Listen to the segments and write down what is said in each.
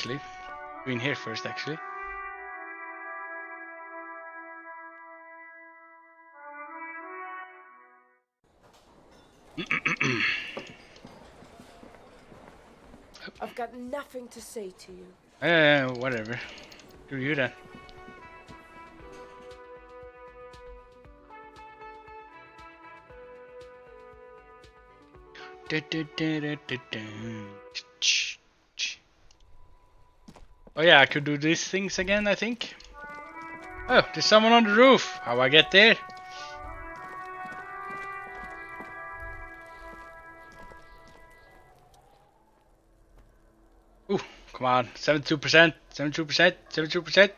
actually. Go in here first, actually. I've got nothing to say to you. Whatever. Screw you then. Oh yeah, I could do these things again, I think. Oh, there's someone on the roof. How I get there? Ooh, come on. 72%, 72%, 72%.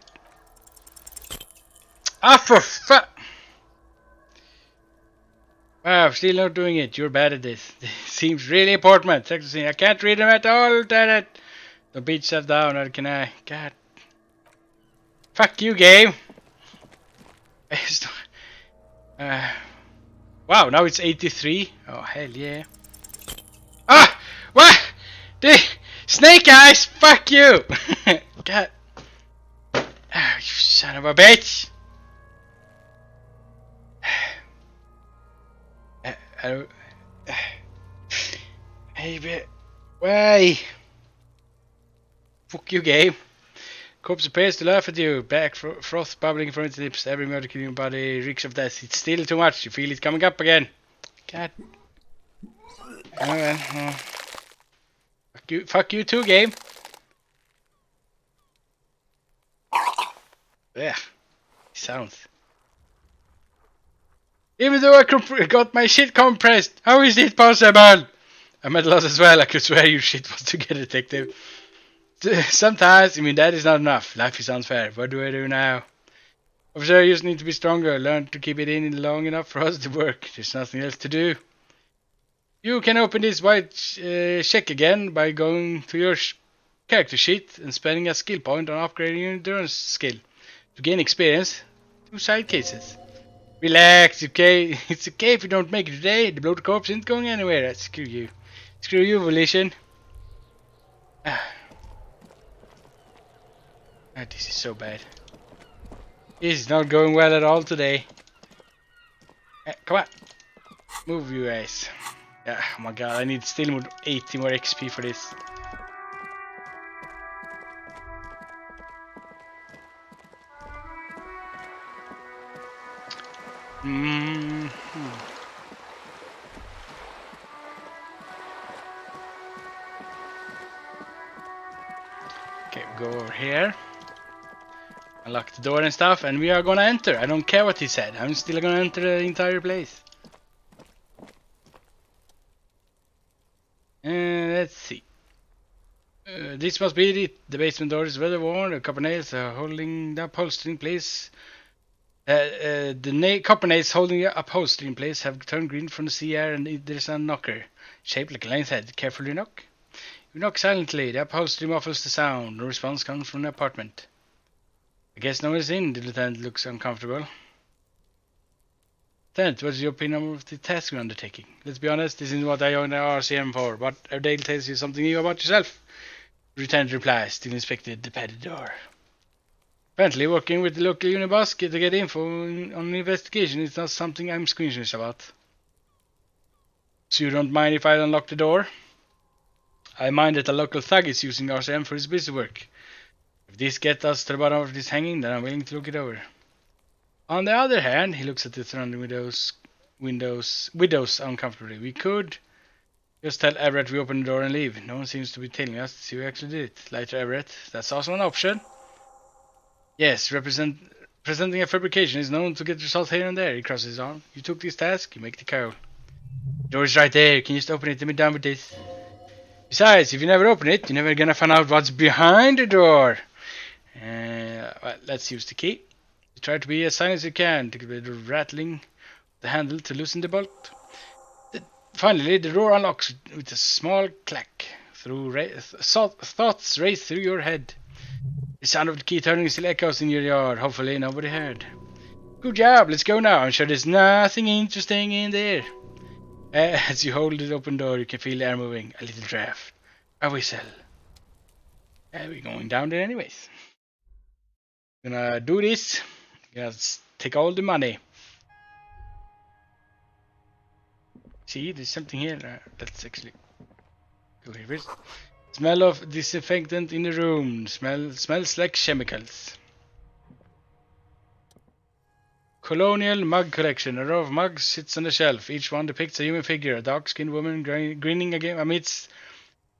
Ah, for fuck! Wow, still not doing it. You're bad at this. This seems really important. I can't read them at all, damn it. Don't beat yourself down, or can I? God. Fuck you, game. Wow, now it's 83. Oh, hell yeah. Ah! What? Snake eyes! Fuck you! God. Ah, you son of a bitch! Hey, why? Fuck you, game. Corpse appears to laugh at you. Back froth bubbling from its lips. Every murder killing body reeks of death. It's still too much. You feel it coming up again. God. Oh, well. Oh. Fuck you too, game. Yeah. Sounds. Even though I got my shit compressed, how is it possible? I'm at loss as well. I could swear your shit was together, detective. Sometimes, that is not enough. Life is unfair. What do I do now? Officer, you just need to be stronger. Learn to keep it in long enough for us to work. There's nothing else to do. You can open this white check again by going to your character sheet and spending a skill point on upgrading your endurance skill. To gain experience, 2 side cases. Relax, okay? It's okay if you don't make it today. The bloated corpse isn't going anywhere. Screw you. Screw you, Volition. This is so bad. This is not going well at all today. Come on. Move, you guys. Yeah, oh my god, I need still 80 more XP for this. Okay, go over here. Unlock the door and stuff, and we are gonna enter. I don't care what he said. I'm still gonna enter the entire place. Let's see. This must be it. The basement door is weather worn. The copper nails are holding the upholstery in place. The copper nails holding the upholstery in place have turned green from the sea air, and there's a knocker shaped like a lion's head. Carefully knock. You knock silently. The upholstery muffles the sound. No response comes from the apartment. I guess no one is in. The lieutenant looks uncomfortable. Lieutenant, what's your opinion of the task you're undertaking? Let's be honest, this isn't what I own the RCM for, but Dale tells you something new about yourself. The lieutenant replies, still inspected the padded door. Apparently, working with the local Unibus to get info on the investigation is not something I'm squeamish about. So you don't mind if I unlock the door? I mind that a local thug is using RCM for his busy work. If this gets us to the bottom of this hanging, then I'm willing to look it over. On the other hand, he looks at the surrounding widows uncomfortably. We could just tell Everett we open the door and leave. No one seems to be telling us to see who actually did it. Lighter Everett, that's also an option. Yes, presenting a fabrication is known to get results here and there. He crosses his arm. You took this task, you make the call. The door is right there. Can you just open it and be done with this? Besides, if you never open it, you're never gonna find out what's behind the door. Well, let's use the key. You try to be as silent as you can to get the rattling the handle to loosen the bolt. Finally, the door unlocks with a small clack. Thoughts race through your head. The sound of the key turning still echoes in your yard. Hopefully nobody heard. Good job, let's go now. I'm sure there's nothing interesting in there. As you hold the open door, you can feel the air moving. A little draft. A whistle. We're going down there anyways. Gonna do this. Gonna take all the money. See, there's something here. Let's actually go here first. Smell of disinfectant in the room. Smells like chemicals. Colonial mug collection. A row of mugs sits on the shelf. Each one depicts a human figure, a dark-skinned woman grinning again amidst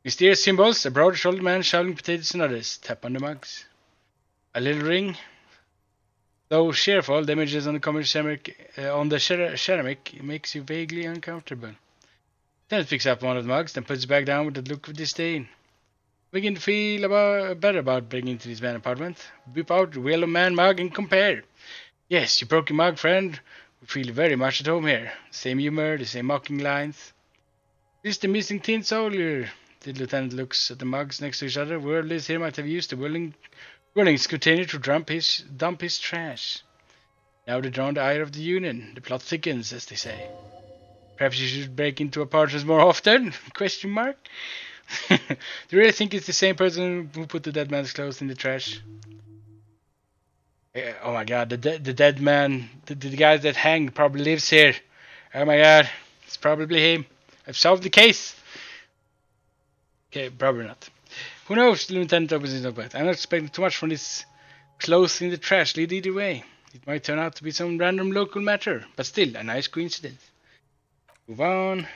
mysterious symbols, a broad-shouldered man shoveling potatoes and others. Tap on the mugs. A little ring. Though cheerful, the images on the ceramic makes you vaguely uncomfortable. Then it picks up one of the mugs, then puts it back down with a look of disdain. Begin to feel better about breaking into this man's apartment. Whip out the yellow man mug and compare. Yes, you broke your mug, friend. We feel very much at home here. Same humor, the same mocking lines. This is the missing tin soldier. The lieutenant looks at the mugs next to each other. Worldlies here might have used the whirling container to dump his trash. Now they draw on the ire of the Union. The plot thickens, as they say. Perhaps you should break into apartments more often? Question mark. Do you really think it's the same person who put the dead man's clothes in the trash? Oh my god, the dead man, the guy that hanged probably lives here. Oh my god, it's probably him. I've solved the case. Okay, probably not. Who knows? The lieutenant opens his notebook. I'm not expecting too much from this clothes in the trash lead either way. It might turn out to be some random local matter, but still a nice coincidence. Move on.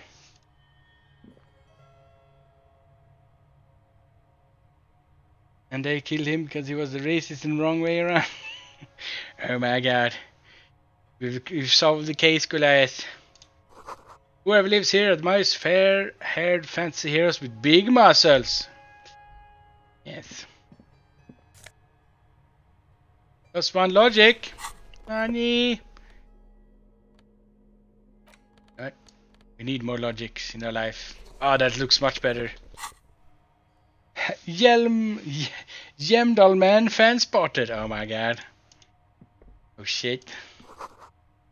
And they killed him because he was the racist in the wrong way around. Oh my god. We've solved the case, Goliath. Whoever lives here admires fair-haired fancy heroes with big muscles. Yes. Plus one logic. Honey. Right. We need more logics in our life. Ah, that looks much better. Yemdal man fan spotted. Oh my god. Oh shit.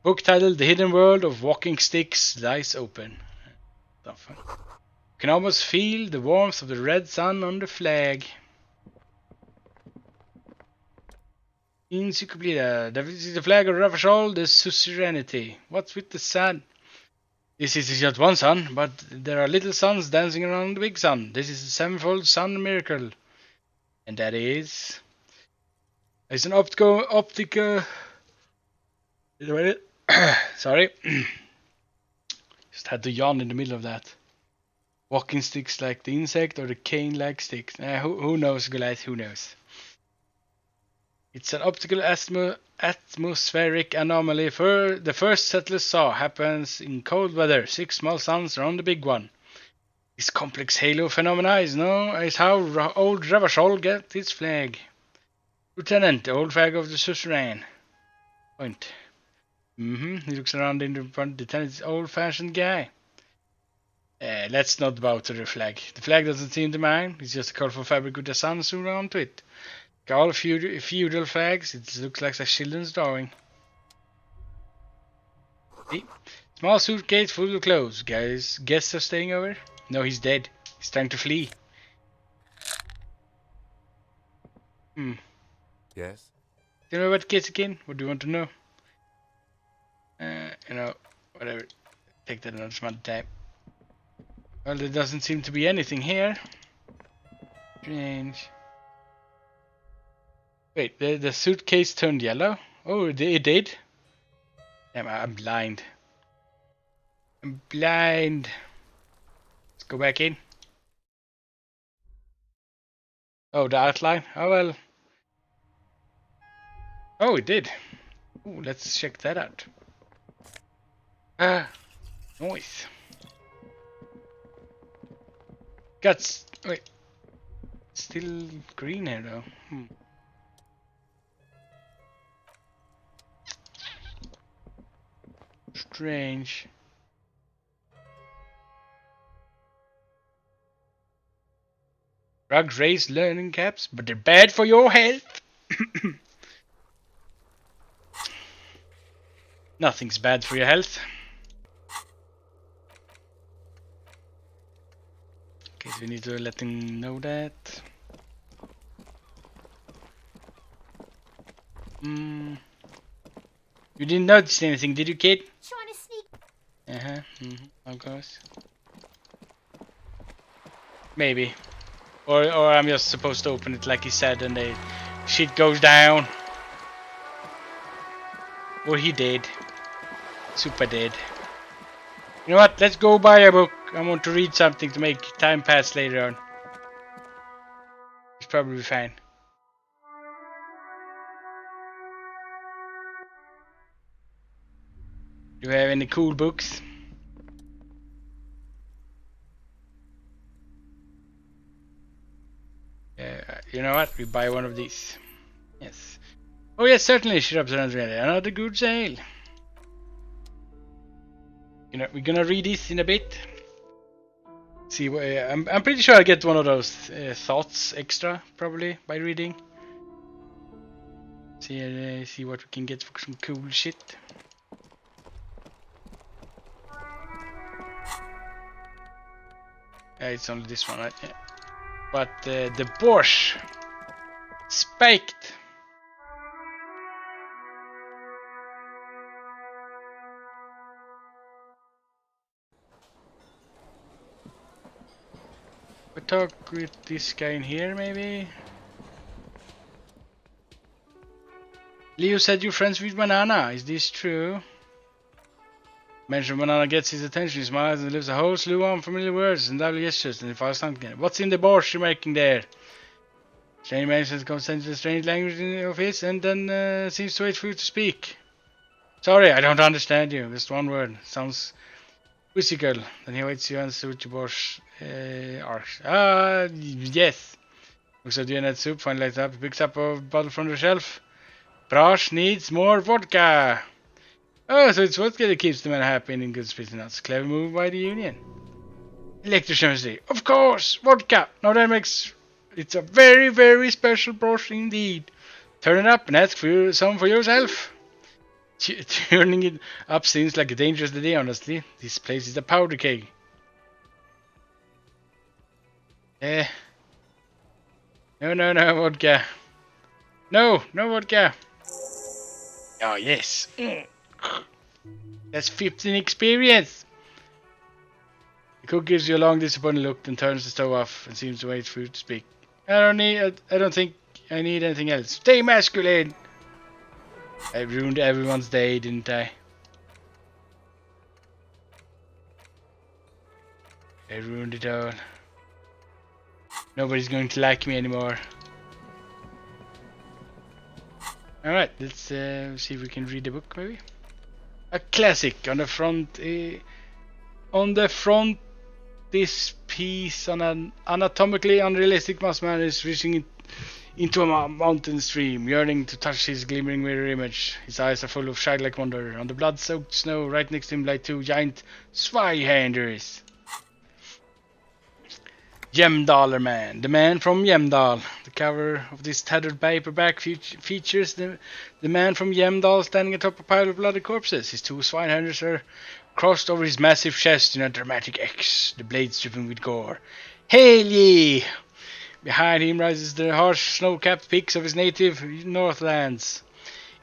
Book titled The Hidden World of Walking Sticks lies open. You can almost feel the warmth of the red sun on the flag. Encyclopedia. This is the flag of Ravashol, the suzerainty. What's with the sun? This is not one sun, but there are little suns dancing around the big sun. This is a sevenfold sun miracle. And that is... It's an optical... Sorry. Just had to yawn in the middle of that. Walking sticks like the insect or the cane-like sticks. Who knows, Goliath? Who knows? It's an optical atmospheric anomaly the first settlers saw happens in cold weather. 6 small suns around the big one. This complex halo phenomena is how old Ravashol got its flag. Lieutenant, the old flag of the suzerain. Point. He looks around in the front. The lieutenant is old-fashioned guy. Let's not bow to the flag. The flag doesn't seem to mind. It's just a colorful fabric with the sun sewn onto it. Like all feudal flags, it looks like a children's drawing. See? Small suitcase full of clothes. Guests are staying over? No, he's dead. He's trying to flee. Yes? Do you know about kids again? What do you want to know? Whatever. Take that another small time. Well, there doesn't seem to be anything here. Strange. Wait, the suitcase turned yellow? Oh, it did? Damn, I'm blind. I'm blind. Let's go back in. Oh, the outline? Oh, well. Oh, it did. Ooh, let's check that out. Noise. Wait. Still green here though. Strange. Drugs raise learning caps, but they're bad for your health. Nothing's bad for your health. Okay, so we need to let him know that. You didn't notice anything, did you, kid? Trying to sneak. Of course. Maybe. Or I'm just supposed to open it like he said and the shit goes down. Or he did. Super did. You know what? Let's go buy a book. I want to read something to make time pass later on. It's probably fine. Do you have any cool books? You know what? We buy one of these. Yes. Oh yes, certainly. Shrubs around another good sale. You know, we're gonna read this in a bit. See, I'm pretty sure I get one of those thoughts extra probably by reading. See what we can get for some cool shit. It's only this one, right? Yeah. But the Borscht spiked. We talk with this guy in here, maybe. Leo said you're friends with Banana. Is this true? Mention Banana gets his attention, he smiles and leaves a whole slew of unfamiliar words and double gestures, and he falls thinking, what's in the borscht you're making there? Strange mentions comes into the strange language of his and then seems to wait for you to speak. Sorry, I don't understand you. Just one word. Sounds quizzical. Then he waits you answer with your borscht arcs. Yes. Looks at you in that soup, finally lights up, picks up a bottle from the shelf. Brosh needs more vodka. Oh, so it's vodka that keeps the man happy and in good spirits. That's a clever move by the Union. Electrochemistry. Of course, vodka. Now that makes... It's a very, very special brosh indeed. Turn it up and ask for some for yourself. Turning it up seems like a dangerous idea, honestly. This place is a powder keg. No, vodka. No vodka. Oh, yes. That's 15 experience. The cook gives you a long disappointed look, then turns the stove off and seems to wait for you to speak. I don't think I need anything else. Stay masculine. I ruined everyone's day, didn't I? I ruined it all. Nobody's going to like me anymore. Alright, let's see if we can read the book, maybe. A classic on the front. This piece on an anatomically unrealistic masked man is reaching into a mountain stream, yearning to touch his glimmering mirror image. His eyes are full of childlike wonder. On the blood-soaked snow right next to him lie two giant Zweihanders. Jemdaler Man, the man from Jemdal. The cover of this tattered paperback features the man from Jemdal standing atop a pile of bloody corpses. His two Swineherders are crossed over his massive chest in a dramatic X, the blades dripping with gore. Hail ye! Behind him rises the harsh snow-capped peaks of his native Northlands.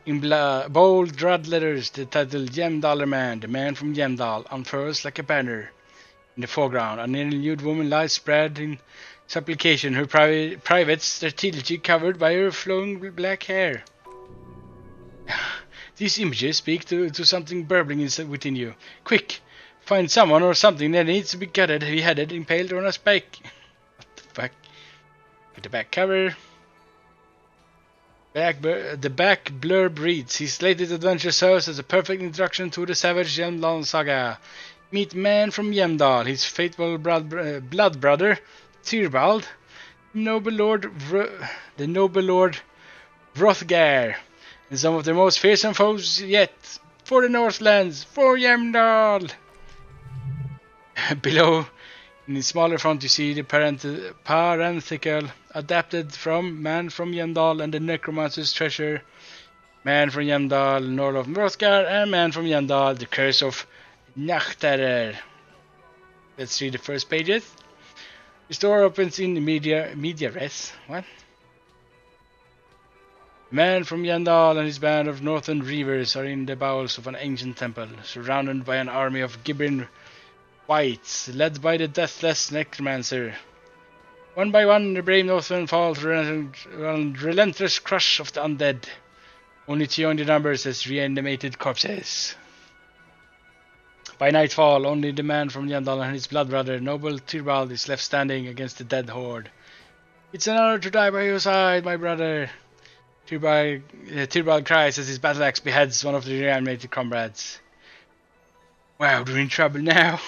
In bold red letters, the title Jemdaler Man, the man from Jemdal, unfurls like a banner. In the foreground, a nearly nude woman lies spread in supplication, her privates strategically covered by her flowing black hair. These images speak to something burbling within you. Quick, find someone or something that needs to be gutted, beheaded, impaled on a spike. What the fuck? With the back cover. The back blurb reads, his latest adventure serves as a perfect introduction to the savage Jemdal saga. Meet man from Jemdal, his faithful blood brother, Tyrbald, the noble Lord Hrothgar, and some of their most fearsome foes yet. For the Northlands, for Jemdal! Below, in the smaller font, you see the parenthetical adapted from Man from Jemdal and the Necromancer's Treasure, Man from Jemdal, Lord of Hrothgar, and Man from Jemdal, the Curse of Nachterer. Let's read the first pages. The store opens in media res. What? The man from Yandal and his band of northern reavers are in the bowels of an ancient temple, surrounded by an army of gibbering wights, led by the deathless necromancer. One by one, the brave Northmen fall to the relentless crush of the undead, only to join the numbers as reanimated corpses. By nightfall, only the man from Yandal and his blood brother, noble Tyrvald, is left standing against the dead horde. It's an honor to die by your side, my brother. Tyrvald cries as his battle axe beheads one of the reanimated comrades. Wow, they're in trouble now.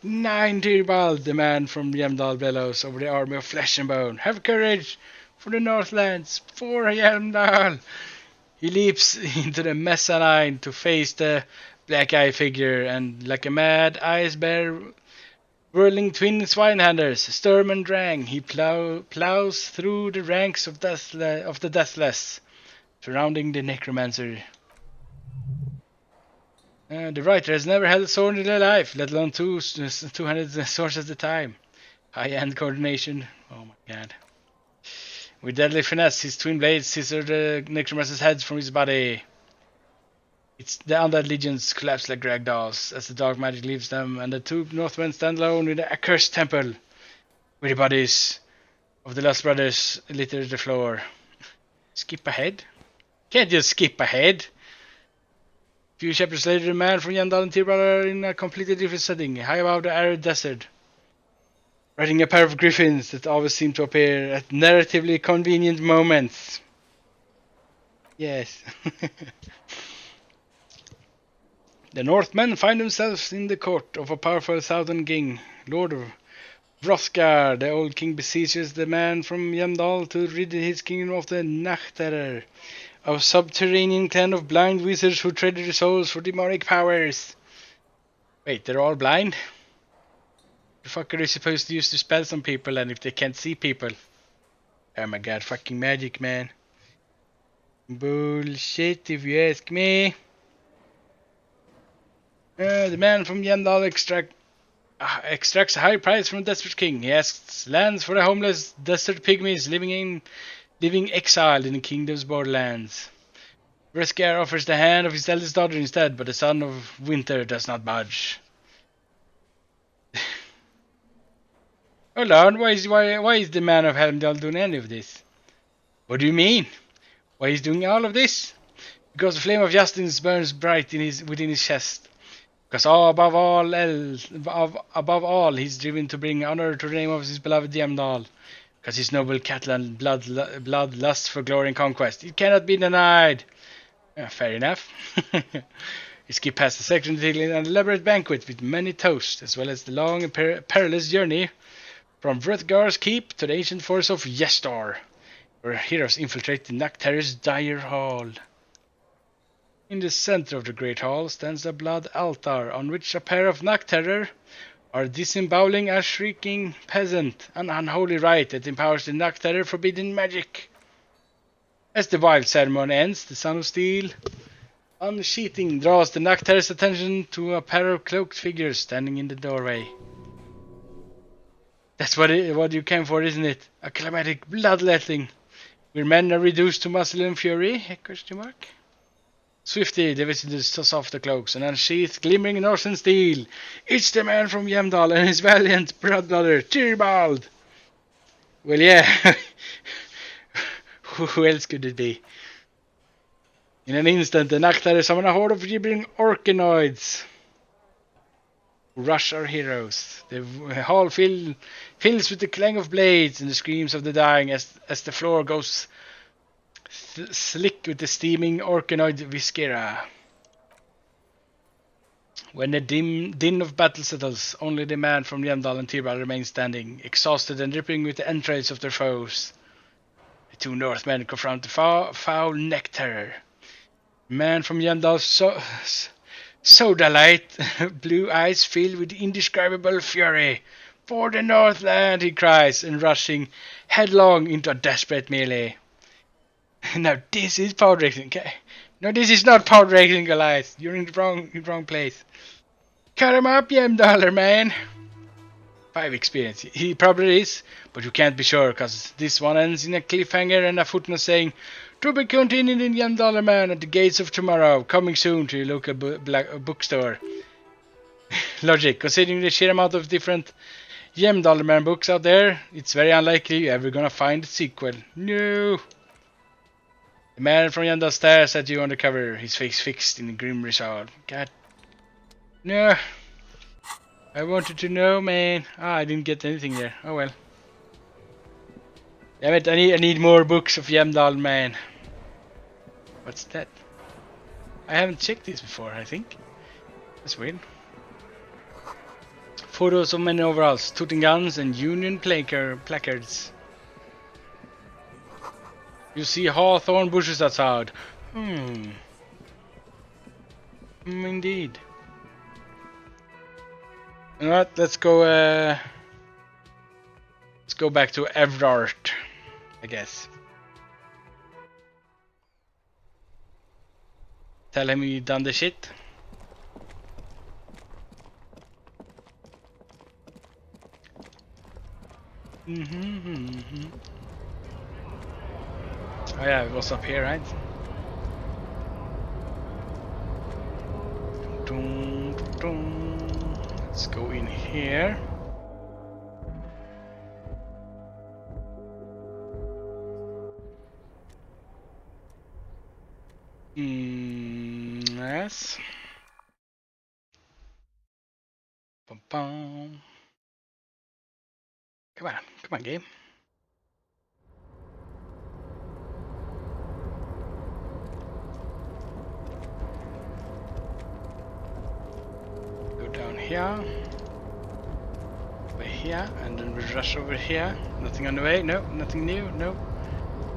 9, Tyrvald, the man from Yamdal bellows over the army of flesh and bone. Have courage for the Northlands, for Yamdal. He leaps into the mezzanine to face the black-eyed figure, and like a mad ice bear whirling twin swinehanders, Sturm and Drang, he plows through the ranks of the deathless, surrounding the necromancer. The writer has never held a sword in their life, let alone two-handed swords at a time. High-end coordination. Oh my god. With deadly finesse, his twin blades scissor the necromancer's head from his body. The undead legions collapse like ragdolls as the dark magic leaves them, and the two Northmen stand alone in the accursed temple, where the bodies of the lost brothers litter the floor. Skip ahead? Can't just skip ahead. A few chapters later, the man from Yandal and Tyrvald are in a completely different setting, high above the arid desert, riding a pair of griffins that always seem to appear at narratively convenient moments. Yes. The Northmen find themselves in the court of a powerful southern king, Lord of Hrothgar. The old king beseeches the man from Yandal to rid his kingdom of the Nachterror, a subterranean clan of blind wizards who trade their souls for demonic powers. Wait, they're all blind? The fuck are they supposed to use to spell some people and if they can't see people? Oh my god, fucking magic, man. Bullshit if you ask me. The man from Yandal extracts a high price from a desperate king. He asks lands for the homeless desert pygmies living exiled in the kingdom's borderlands. Hrothgar offers the hand of his eldest daughter instead, but the son of winter does not budge. Hold on, why is the man of Helmdall doing any of this? What do you mean? Why he's doing all of this? Because the flame of justice burns bright within his chest. Because above all, he's driven to bring honor to the name of his beloved Yamdal. Because his noble Catalan blood lusts for glory and conquest. It cannot be denied. Fair enough. We skip past the section detailing an elaborate banquet with many toasts, as well as the long and perilous journey from Hrothgar's keep to the ancient forest of Yestor, where heroes infiltrate the Nachterror's dire hall. In the center of the great hall stands a blood altar, on which a pair of Nachterror are disemboweling a shrieking peasant, an unholy rite that empowers the Nachterror forbidden magic. As the wild ceremony ends, the Son of Steel, unsheathing, draws the Nachterror's attention to a pair of cloaked figures standing in the doorway. That's what you came for, isn't it? A climatic bloodletting, where men are reduced to muscle and fury? Question mark. Swiftly, the visitors toss off the cloaks and unsheath glimmering northern steel. It's the man from Yamdal and his valiant brother, Tyrvald. Well, yeah. Who else could it be? In an instant, the Nachterror summon a horde of gibbering orcanoids who rush our heroes. The hall fills with the clang of blades and the screams of the dying as the floor goes slick with the steaming orcanoid viscera. When the din of battle settles, only the man from Yamdal and Tyrvald remain standing, exhausted and dripping with the entrails of their foes. The two Northmen confront the foul Nachterror. The man from Yamdal's soda light blue eyes filled with indescribable fury. For the Northland, he cries, and rushing headlong into a desperate melee. Now this is pod racing, okay? No, this is not pod racing, Goliath. You're in the wrong place. Cut him up, Yamdaller, man. 5 experience. He probably is, but you can't be sure, cause this one ends in a cliffhanger and a footnote saying, To be continued in Young Dollar Man at the gates of tomorrow. Coming soon to your local bookstore. Logic. Considering the sheer amount of different Gem Dollar Man books out there, it's very unlikely you're ever gonna find a sequel. No. The man from Yandel stares at you on the cover, his face fixed in grim resolve. God. No. I wanted to know, man. Ah, I didn't get anything there. Oh well. Damn it, I need more books of Yamdal, man. What's that? I haven't checked this before, I think. That's weird. Photos of men in overalls, tooting guns, and Union placards. You see hawthorn bushes outside. Indeed. You know what? Let's go back to Everard, I guess. Tell him you done the shit. Oh yeah, it was up here, right? Let's go in here. Yes. Bum, bum. Come on, game. Go down here. Over here, and then we rush over here. Nothing on the way, no, nothing new, no.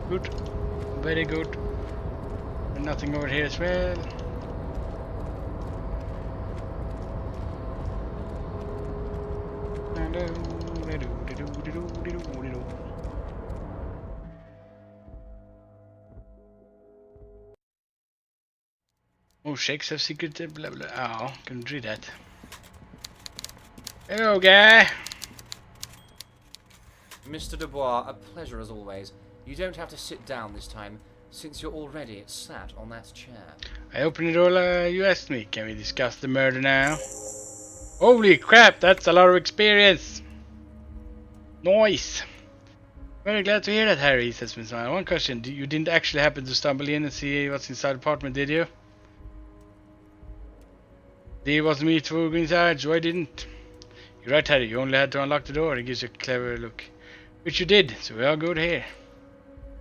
Good, very good. And nothing over here as well. Oh, shakes have secret blah blah. Oh, couldn't read that. Hello, guy. Mr. Dubois, a pleasure as always. You don't have to sit down this time, since you're already sat on that chair. I opened it all you asked me. Can we discuss the murder now? Holy crap, that's a lot of experience. Nice. Very glad to hear that, Harry, he says with a smile. One question, you didn't actually happen to stumble in and see what's inside the apartment, did you? It wasn't me to go inside, so I didn't. You're right, Harry, you only had to unlock the door. He gives you a clever look. Which you did, so we're all good here.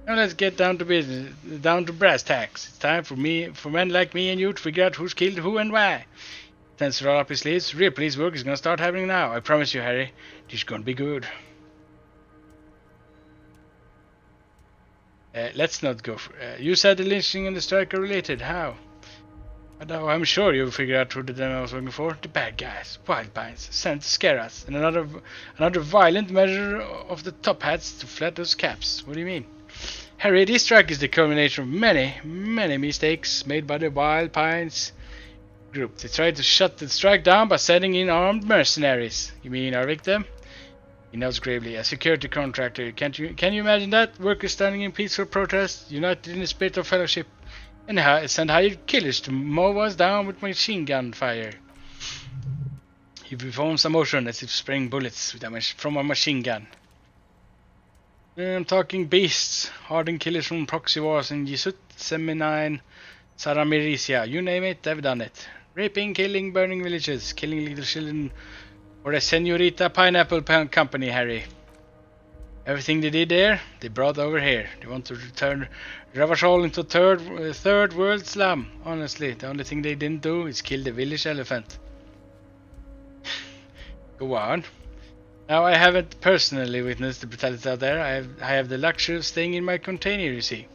Now let's get down to business, down to brass tacks. It's time for men like me and you to figure out who's killed who and why. Tends to roll up his sleeves. Real police work is gonna start happening now. I promise you, Harry. This is gonna be good. Let's not go for... you said the lynching and the strike are related. How? Oh, I'm sure you'll figure out who the demo I was looking for. The bad guys. Wild pines. Sent to scare us. And another violent measure of the top hats to flat those caps. What do you mean? Harry, this strike is the culmination of many mistakes made by the Wild Pines group. They tried to shut the strike down by sending in armed mercenaries. You mean our victim? He nods gravely. A security contractor. Can you imagine that? Workers standing in peaceful protest, united in the spirit of fellowship, and send hired killers to mow us down with machine gun fire. He performs a motion as if spraying bullets from a machine gun. I'm talking beasts, hardened killers from proxy wars in Yisut, Seminine, Saramiricia, you name it, they've done it. Raping, killing, burning villages, killing little children for the Senorita Pineapple Company, Harry. Everything they did there, they brought over here. They want to turn Ravachol into third world slum. Honestly, the only thing they didn't do is kill the village elephant. Go on. Now, I haven't personally witnessed the brutality out there. I have the luxury of staying in my container, you see.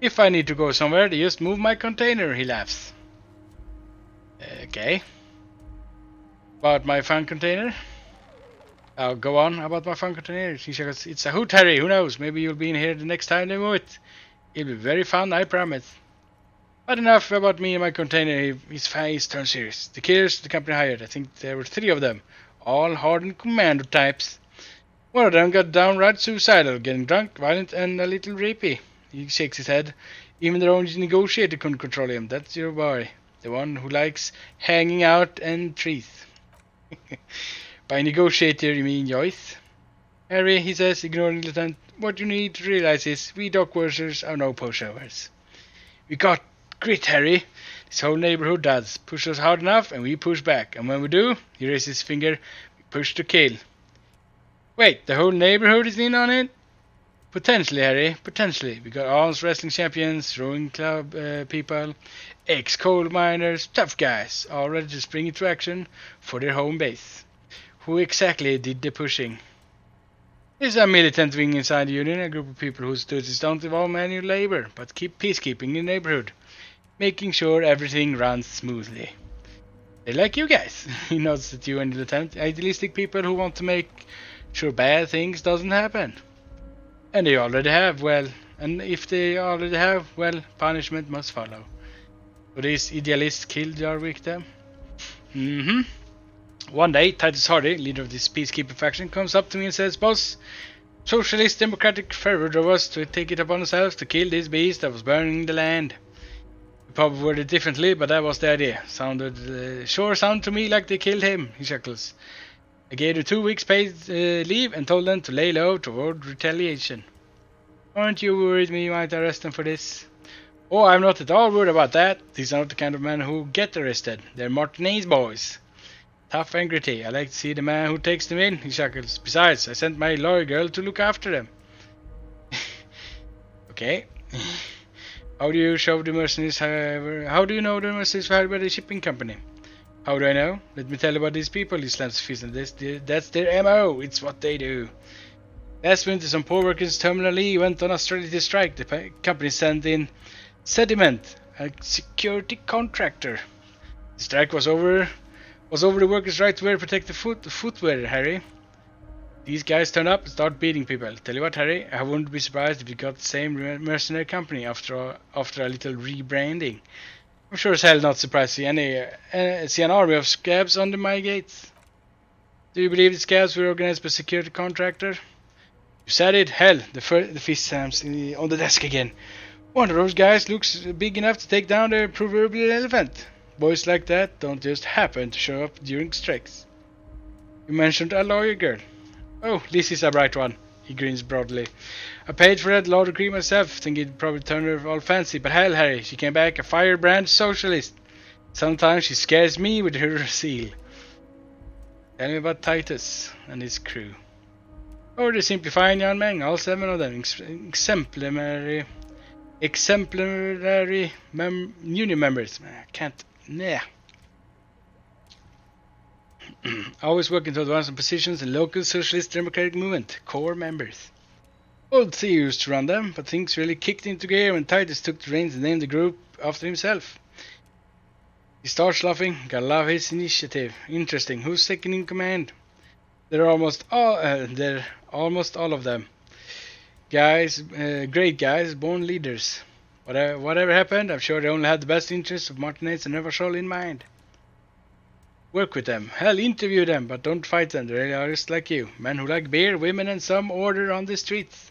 If I need to go somewhere, they just move my container, he laughs. Okay. About my fun container? I'll go on about my fun container. He says, it's a hoot, Harry. Who knows? Maybe you'll be in here the next time they move it. It'll be very fun, I promise. But enough about me and my container. His face turns serious. The killers the company hired, I think there were 3 of them. All hardened commando types. One of them got downright suicidal, getting drunk, violent, and a little rapey. He shakes his head. Even their own negotiator couldn't control him. That's your boy. The one who likes hanging out and trees. By negotiator, you mean Joyce? Harry, he says, ignoring the lieutenant, what you need to realize is we dock workers are no pushovers. We got grit, Harry. This whole neighborhood does. Push us hard enough and we push back. And when we do, he raises his finger, we push to kill. Wait, the whole neighborhood is in on it? Potentially, Harry, potentially. We got arms wrestling champions, rowing club people, ex-coal miners, tough guys, all ready to spring into action for their home base. Who exactly did the pushing? There's a militant wing inside the Union, a group of people whose duties don't involve manual labor, but keep peacekeeping in the neighborhood, making sure everything runs smoothly. They're like you guys. He nods at you and the lieutenant, idealistic people who want to make sure bad things doesn't happen. And they already have, well, and if they already have, well, punishment must follow. So these idealists killed your victim? One day, Titus Hardy, leader of this peacekeeping faction, comes up to me and says, Boss, socialist democratic fervor drove us to take it upon ourselves to kill this beast that was burning the land. We probably worded it differently, but that was the idea. Sure sounded to me like they killed him, he chuckles. I gave them 2 weeks paid leave and told them to lay low to avoid retaliation. Aren't you worried we might arrest them for this? Oh, I'm not at all worried about that. These are not the kind of men who get arrested. They're Martinez boys. Tough and gritty. I like to see the man who takes them in, he chuckles. Besides, I sent my lawyer girl to look after them. Okay. How do you show the mercenaries, however? How do you know the mercenaries were hired by the shipping company? How do I know? Let me tell you about these people. He slams his fist on this. That's their MO. It's what they do. Last winter, some poor workers terminally went on Australia to strike. The company sent in Sediment, a security contractor. The strike was over the workers' right to wear protective footwear, Harry. These guys turn up and start beating people. Tell you what, Harry, I wouldn't be surprised if we got the same mercenary company after a little rebranding. I'm sure as hell not surprised to see an army of scabs under my gates. Do you believe the scabs were organized by a security contractor? You said it. Hell, the fist slams on the desk again. One of those guys looks big enough to take down the proverbial elephant. Boys like that don't just happen to show up during strikes. You mentioned a lawyer girl. Oh, Lizzie's a bright one. He grins broadly. I paid for that law degree myself, think it'd probably turn her all fancy, but hell, Harry, she came back a firebrand socialist. Sometimes she scares me with her zeal. Tell me about Titus and his crew. Oh, they're simply fine young men, all 7 of them, exemplary union members. I can't. Nah. Always working to advance on positions in local socialist democratic movement, core members. Old Theo used to run them, but things really kicked into gear when Titus took the reins and named the group after himself. He starts laughing, gotta love his initiative. Interesting, who's second in command? They're almost all of them. Guys, great guys, born leaders. Whatever happened, I'm sure they only had the best interests of Martinez and Eversole in mind. Work with them, hell, interview them, but don't fight them. They really are just like you, men who like beer, women, and some order on the streets.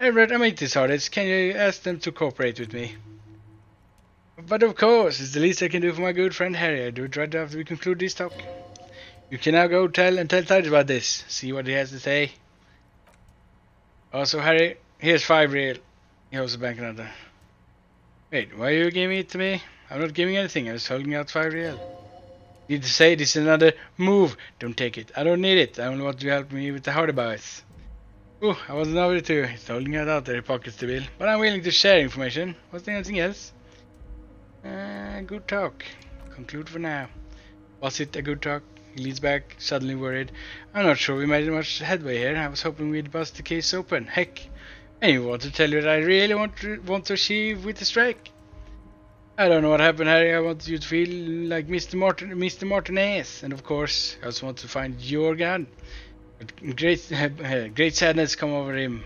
Everett, I meet these artists. Can you ask them to cooperate with me? But of course, it's the least I can do for my good friend Harry. I do it right after we conclude this talk. You can now go tell Titus about this. See what he has to say. Also, Harry, here's 5 real. He holds the banknote. Wait, why are you giving it to me? I'm not giving anything. I was holding out 5 real. Need to say this is another move. Don't take it. I don't need it. I only want you to help me with the Hardy Boys. Oh, I wasn't over to. He's holding it out there. He pockets the bill. But I'm willing to share information. Was there anything else? Good talk. Conclude for now. Was it a good talk? He leans back, suddenly worried. I'm not sure we made much headway here. I was hoping we'd bust the case open. Heck, I even want to tell you that I really want to achieve with the strike. I don't know what happened, Harry. I want you to feel like Mr. Martinez. And of course, I also want to find your gun. But great sadness come over him.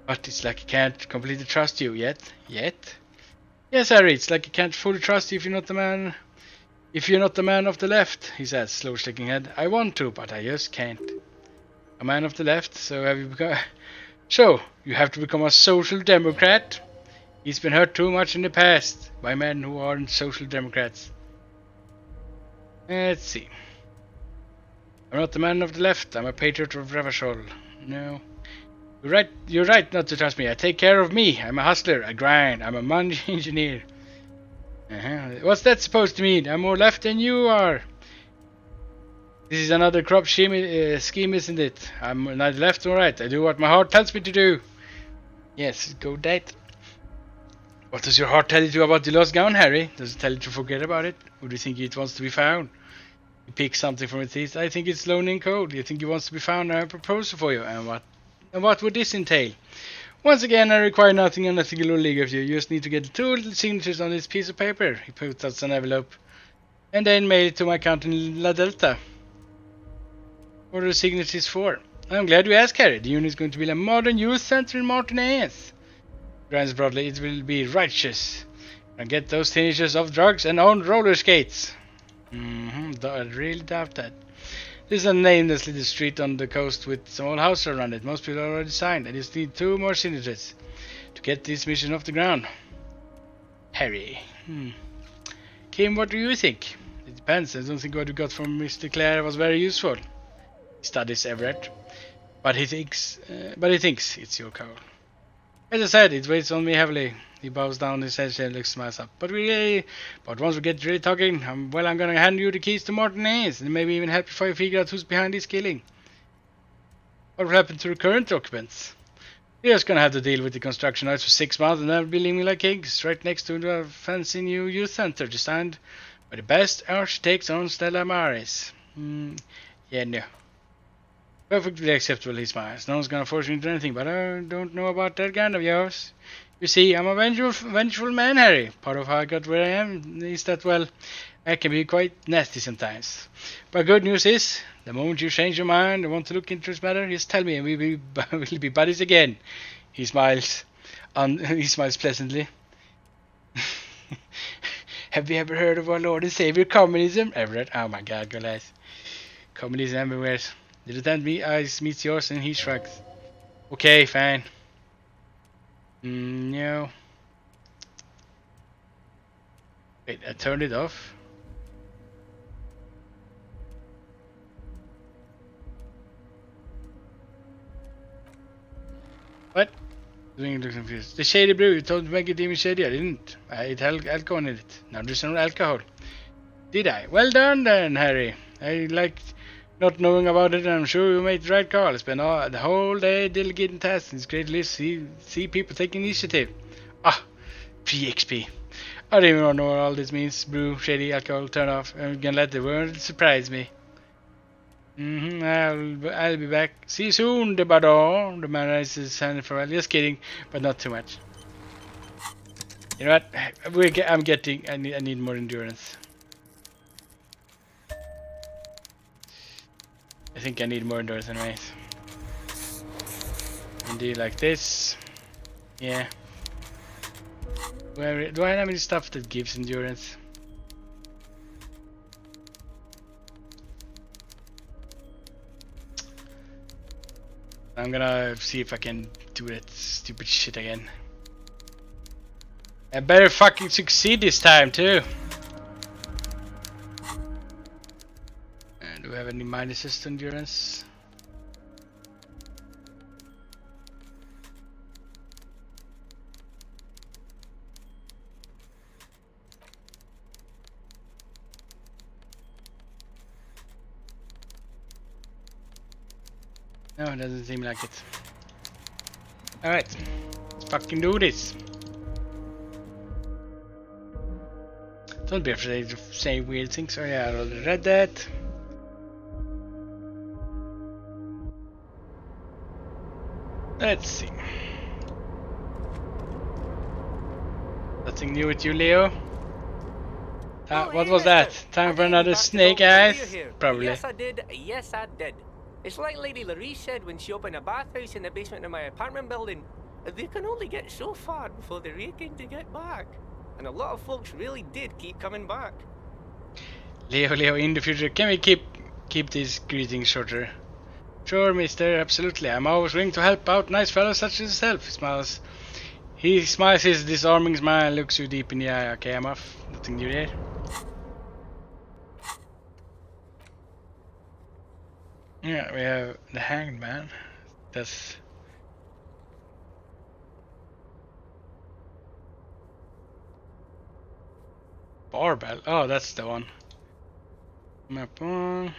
But it's like I can't completely trust you yet. Yes, Harry, it's like I can't fully trust you if you're not the man. If you're not the man of the left, he says, slow shaking head. I want to, but I just can't. A man of the left, so have you become... So, you have to become a social democrat? He's been hurt too much in the past by men who aren't social democrats. Let's see. I'm not the man of the left. I'm a patriot of Revachol. No. You're right not to trust me. I take care of me. I'm a hustler. I grind. I'm a money engineer. What's that supposed to mean? I'm more left than you are. This is another corrupt scheme, isn't it? I'm neither left nor right. I do what my heart tells me to do. Yes, go that. What does your heart tell you to about the lost gown, Harry? Does it tell you to forget about it? Or do you think it wants to be found? You pick something from its teeth. I think it's lonely and cold. You think it wants to be found? I have a proposal for you. And what would this entail? Once again, I require nothing unethical or legal of you. You just need to get the 2 little signatures on this piece of paper. He puts out an envelope. And then mail it to my account in La Delta. What are the signatures for? I'm glad you asked, Harry. The unit is going to be a modern youth center in Martinez. Grants broadly, it will be righteous. And get those teenagers off drugs and on roller skates. I really doubt that. This is a nameless little street on the coast with some old houses around it. Most people are already signed. I just need 2 more signatures to get this mission off the ground. Harry. Kim, what do you think? It depends. I don't think what you got from Mr. Clare was very useful. He studies Everett, but he thinks it's your call. As I said, it weighs on me heavily. He bows down his head and smiles up. But once we get really talking, I'm gonna hand you the keys to Martinez and maybe even help you figure out who's behind this killing. What will happen to the current occupants? We're just gonna have to deal with the construction noise for 6 months and then be living like kings, right next to the fancy new youth center designed by the best architects on Stella Maris. Yeah, no. Perfectly acceptable, he smiles. No one's gonna force me into anything, but I don't know about that kind of yours. You see, I'm a vengeful man, Harry. Part of how I got where I am is that, well, I can be quite nasty sometimes. But good news is, the moment you change your mind and want to look into this matter, just tell me and we'll be buddies again. He smiles. He smiles pleasantly. Have you ever heard of our Lord and Savior communism? Everett? Oh my god, guys. Communism everywhere. The lieutenant eyes meets yours and he shrugs. Okay, fine. No. Wait, I turned it off. What? Doing looks confused. The shady brew, you told me to make it even shady. I didn't. It had alcohol in it. Now there's no alcohol. Did I? Well done then, Harry. I liked not knowing about it, and I'm sure you made the right call. I spent the whole day delegating tasks. It's great to see people taking initiative. Ah, PXP. I don't even know what all this means. Brew, shady, alcohol, turn off. I'm gonna let the world surprise me. I'll be back. See you soon, the badon. The man raises his hand for farewell. Just kidding, but not too much. You know what? I need more endurance. I think I need more endurance anyways. Indeed, like this. Yeah. Do I have any stuff that gives endurance? I'm gonna see if I can do that stupid shit again. I better fucking succeed this time too. Do we have any minuses to endurance? No, it doesn't seem like it. Alright, let's fucking do this. Don't be afraid to say weird things. Oh yeah, I already read that. Let's see. Nothing new with you, Leo? What was that? Time for another snake eyes? Probably. Yes, I did. Yes, I did. It's like Lady Larisse said when she opened a bathhouse in the basement of my apartment building. They can only get so far before they're aching to get back. And a lot of folks really did keep coming back. Leo, in the future, can we keep these greetings shorter? Sure, mister, absolutely. I'm always willing to help out nice fellows such as yourself. He smiles. He smiles his disarming smile and looks you deep in the eye. Okay, I'm off. Nothing new there. Yeah, we have the Hanged Man. That's... Barbell. Oh, that's the one. Map 1.